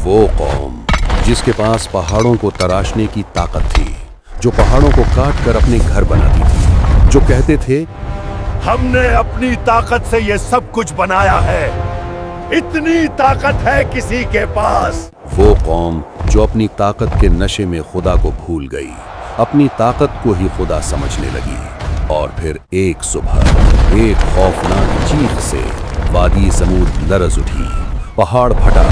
वो कौम जिसके पास पहाड़ों को तराशने की ताकत थी, जो पहाड़ों को काट कर अपने घर बनाती थी, जो कहते थे हमने अपनी ताकत से ये सब कुछ बनाया है, इतनी ताकत है किसी के पास। वो कौम जो अपनी ताकत के नशे में खुदा को भूल गई, अपनी ताकत को ही खुदा समझने लगी। और फिर एक सुबह एक खौफनाक चीख से वादी समूद लरज उठी, पहाड़ फटा,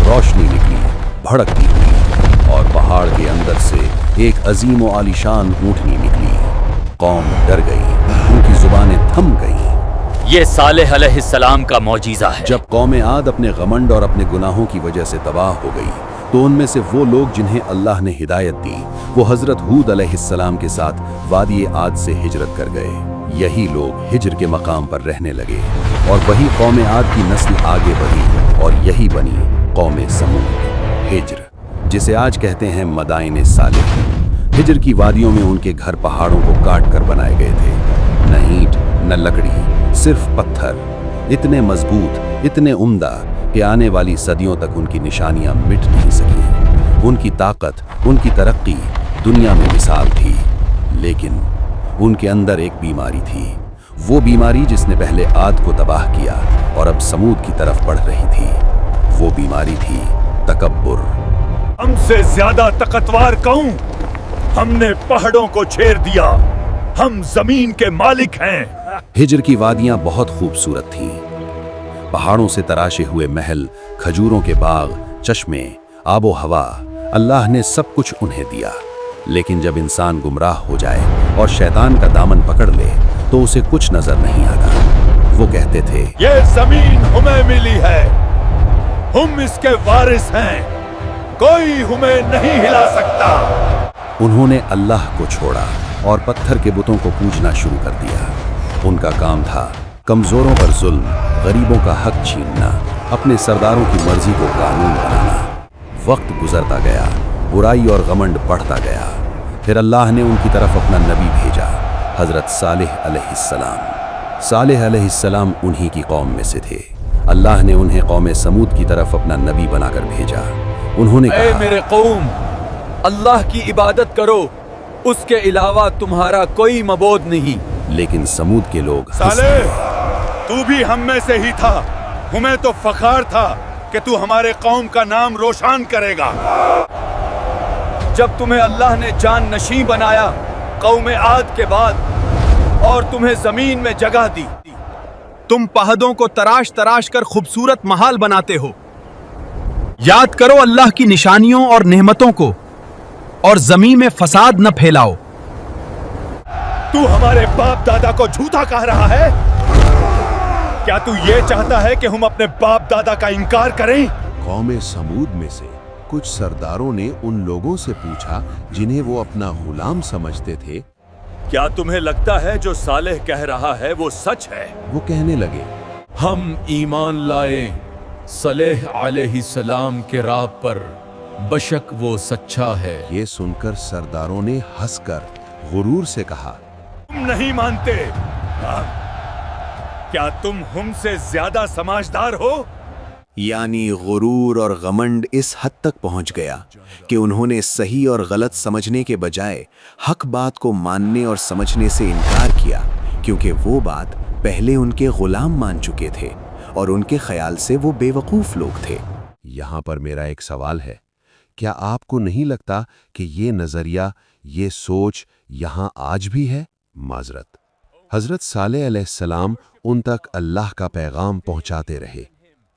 रोशनी निकली, भड़कती हुई, और पहाड़ के अंदर से एक अजीम व आलीशान ऊँटनी निकली। कौम डर गई, उनकी जुबानें थम गईं। ये सालेह अलैहिस्सलाम का मौजीज़ा है। जब कौम आद अपने घमंड और अपने गुनाहों की वजह से तबाह हो गई, तो उनमें से वो लोग जिन्हें अल्लाह ने हिदायत दी, वो हजरत हूद अलैहिस्सलाम के साथ वादी आद से हिजरत कर गए। यही लोग हिजर के मकाम पर रहने लगे, और वही कौम आद की नस्ल आगे बढ़ी, और यही बनी कौम समूद। हिजर, जिसे आज कहते हैं मदाइन सालेह। हिजर की वादियों में उनके घर पहाड़ों को काट कर बनाए गए थे। न ईंट न लकड़ी, सिर्फ पत्थर, इतने मजबूत, इतने उम्दा कि आने वाली सदियों तक उनकी निशानियां मिट नहीं सकी। उनकी ताकत, उनकी तरक्की दुनिया में मिसाल थी, लेकिन उनके अंदर एक बीमारी थी। वो बीमारी जिसने पहले आद को तबाह किया और अब समूद की तरफ बढ़ रही थी। वो बीमारी थी तकब्बुर। हमसे ज्यादा ताकतवर कौन? हमने पहाड़ों को छेड़ दिया, हम जमीन के मालिक हैं। हिजर की वादियां बहुत खूबसूरत थीं। पहाड़ों से तराशे हुए महल, खजूरों के बाग, चश्मे, आबो हवा, अल्लाह ने सब कुछ उन्हें दिया। लेकिन जब इंसान गुमराह हो जाए और शैतान का दामन पकड़ ले, तो उसे कुछ नजर नहीं आता। वो कहते थे, ये जमीन हमें मिली है, हम इसके वारिस हैं, कोई हमें नहीं हिला सकता। उन्होंने अल्लाह को छोड़ा और पत्थर के बुतों को पूजना शुरू कर दिया। उनका काम था कमजोरों पर जुल्म, गरीबों का हक छीनना, अपने सरदारों की मर्जी को कानून बनाना। वक्त गुजरता गया, बुराई और घमंड बढ़ता गया। फिर अल्लाह ने उनकी तरफ अपना नबी भेजा, हजरत सालेह अलैहिस्सलाम। सालेह अलैहिस्सलाम उन्हीं की कौम में से थे। अल्लाह ने उन्हें कौम समूद की तरफ अपना नबी बनाकर भेजा। उन्होंने ऐ कहा, मेरे कौम, अल्लाह की इबादत करो, उसके अलावा तुम्हारा कोई मबूद नहीं। लेकिन समूद के लोग सालेह, तू भी हम में से ही था, हमें तो फख्र था कि तू हमारे कौम का नाम रोशन करेगा। जब तुम्हें अल्लाह ने जान नशी बनाया कौम आद के बाद, और तुम्हें जमीन में जगह दी, तुम पहाड़ों को तराश तराश कर खूबसूरत महाल बनाते हो। याद करो अल्लाह की निशानियों और नेमतों को, और जमीन में फसाद न फैलाओ। तू हमारे बाप दादा को झूठा कह रहा है? क्या तू ये चाहता है कि हम अपने बाप दादा का इनकार करें? कौम समूद में से कुछ सरदारों ने उन लोगों से पूछा जिन्हें वो अपना गुलाम समझते थे, क्या तुम्हें लगता है जो सालेह कह रहा है वो सच है? वो कहने लगे, हम ईमान लाए सलेह अलैहिस्सलाम के राह पर, बशक वो सच्चा है। ये सुनकर सरदारों ने हंसकर गुरूर से कहा, तुम नहीं मानते? क्या तुम हमसे ज्यादा समझदार हो? यानी गुरूर और घमंड इस हद तक पहुंच गया कि उन्होंने सही और गलत समझने के बजाय हक बात को मानने और समझने से इनकार किया, क्योंकि वो बात पहले उनके गुलाम मान चुके थे और उनके ख्याल से वो बेवकूफ लोग थे। यहाँ पर मेरा एक सवाल है, क्या आपको नहीं लगता कि ये नजरिया, ये सोच यहाँ आज भी है? माजरत, हजरत सालेह अलैहिस्सलाम उन तक अल्लाह का पैगाम पहुंचाते रहे।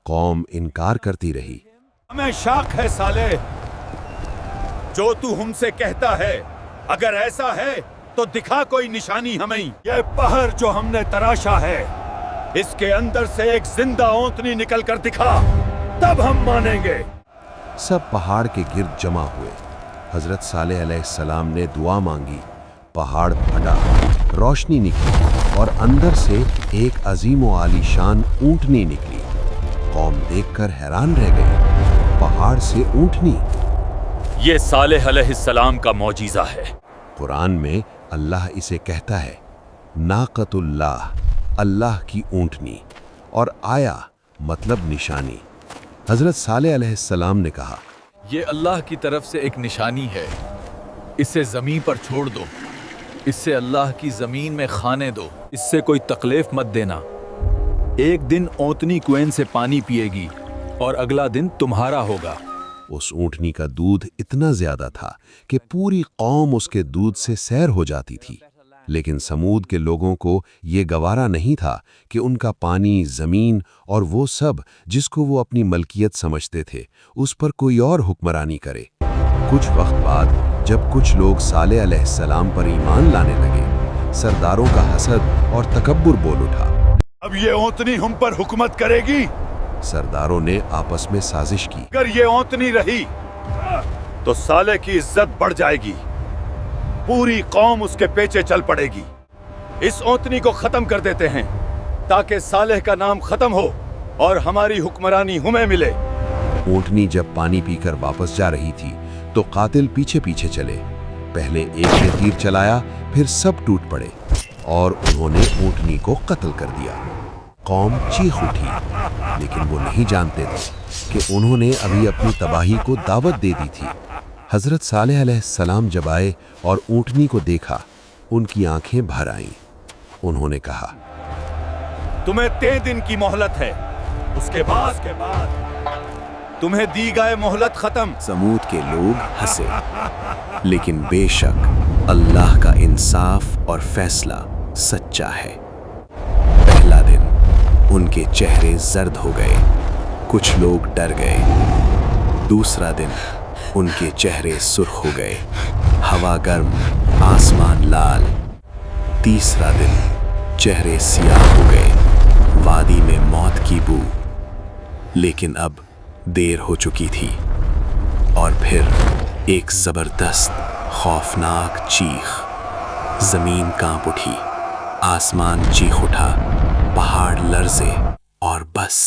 कौम इनकार करती रही। हमें शाक है सालेह, जो तू हमसे कहता है, अगर ऐसा है तो दिखा कोई निशानी हमें। ये पहाड़ जो हमने तराशा है, इसके अंदर से एक जिंदा ऊँटनी निकल कर दिखा, तब हम मानेंगे। सब पहाड़ के गिर्द जमा हुए। हजरत सालेह अलैहिस्सलाम ने दुआ मांगी, पहाड़ फटा, रोशनी निकली और अंदर से एक अजीम व आलीशान ऊँटनी निकली। कौम देखकर हैरान रह गई, पहाड़ से ऊँटनी। ये सालेह अलैहिस्सलाम का मौजीज़ा है। कुरान में अल्लाह इसे कहता है नाक़तुल्लाह, अल्लाह की ऊँटनी, और आया मतलब निशानी। हजरत सालेह अलैहिस्सलाम ने कहा, یہ اللہ کی طرف سے ایک نشانی ہے، اسے زمین پر چھوڑ دو، اس سے اللہ کی زمین میں کھانے دو، اس سے کوئی تکلیف مت دینا۔ ایک دن اونٹنی کنویں سے پانی پیے گی اور اگلا دن تمہارا ہوگا۔ اس اونٹنی کا دودھ اتنا زیادہ تھا کہ پوری قوم اس کے دودھ سے سیر ہو جاتی تھی، لیکن سمود کے لوگوں کو یہ گوارا نہیں تھا کہ ان کا پانی، زمین اور وہ سب جس کو وہ اپنی ملکیت سمجھتے تھے اس پر کوئی اور حکمرانی کرے۔ کچھ وقت بعد جب کچھ لوگ صالح علیہ السلام پر ایمان لانے لگے، سرداروں کا حسد اور تکبر بول اٹھا۔ اب یہ اونٹنی ہم پر حکومت کرے گی؟ سرداروں نے آپس میں سازش کی۔ اگر یہ اونٹنی رہی تو صالح کی عزت بڑھ جائے گی، پوری قوم اس کے پیچھے چل پڑے گی۔ اس اونٹنی کو ختم کر دیتے ہیں تاکہ صالح کا نام ختم ہو اور ہماری حکمرانی ہمیں ملے۔ اونٹنی جب پانی پی کر واپس جا رہی تھی تو قاتل پیچھے پیچھے چلے، پہلے ایک نے تیر چلایا، پھر سب ٹوٹ پڑے اور انہوں نے اونٹنی کو قتل کر دیا۔ قوم چیخ اٹھی، لیکن وہ نہیں جانتے تھے کہ انہوں نے ابھی اپنی تباہی کو دعوت دے دی تھی۔ حضرت صالح علیہ السلام جب آئے اور اونٹنی کو دیکھا، ان کی آنکھیں بھر آئیں۔ انہوں نے کہا، تمہیں 3 دن کی مہلت ہے، اس کے بعد تمہیں دی گئے مہلت ختم۔ سمود کے لوگ ہنسے، لیکن بے شک اللہ کا انصاف اور فیصلہ سچا ہے۔ پہلا دن ان کے چہرے زرد ہو گئے، کچھ لوگ ڈر گئے۔ دوسرا دن ان کے چہرے سرخ ہو گئے، ہوا گرم، آسمان لال۔ تیسرا دن چہرے سیاہ ہو گئے، وادی میں موت کی بو۔ لیکن اب دیر ہو چکی تھی، اور پھر ایک زبردست خوفناک چیخ، زمین کانپ اٹھی، آسمان چیخ اٹھا، پہاڑ لرزے، اور بس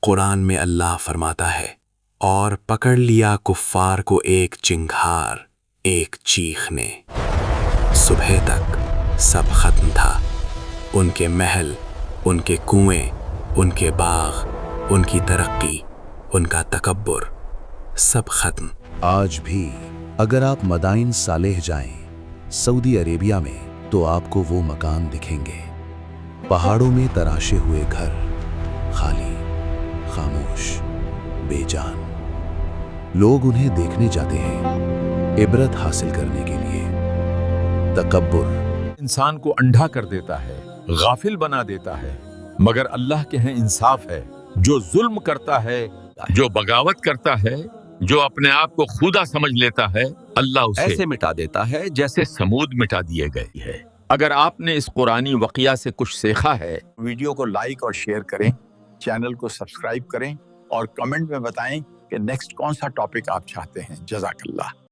قرآن میں اللہ فرماتا ہے، اور پکڑ لیا کفار کو ایک چنگھار، ایک چیخ نے۔ صبح تک سب ختم تھا، ان کے محل، ان کے کنویں، ان کے باغ، ان کی ترقی، ان کا تکبر، سب ختم۔ آج بھی اگر آپ مدائن صالح جائیں سعودی عربیہ میں تو آپ کو وہ مکان دکھیں گے، پہاڑوں میں تراشے ہوئے گھر، خالی، خاموش، بے جان۔ لوگ انہیں دیکھنے جاتے ہیں عبرت حاصل کرنے کے لیے۔ تکبر انسان کو انڈھا کر دیتا ہے، غافل بنا دیتا ہے، مگر اللہ کے ہاں انصاف ہے۔ جو ظلم کرتا ہے، جو بغاوت کرتا ہے، جو اپنے آپ کو خدا سمجھ لیتا ہے، اللہ اسے ایسے مٹا دیتا ہے جیسے سمود مٹا دیے گئے ہے۔ اگر آپ نے اس قرآنی واقعہ سے کچھ سیکھا ہے، ویڈیو کو لائک اور شیئر کریں، چینل کو سبسکرائب کریں اور کمنٹ میں بتائیں کہ نیکسٹ کون سا ٹاپک آپ چاہتے ہیں۔ جزاک اللہ۔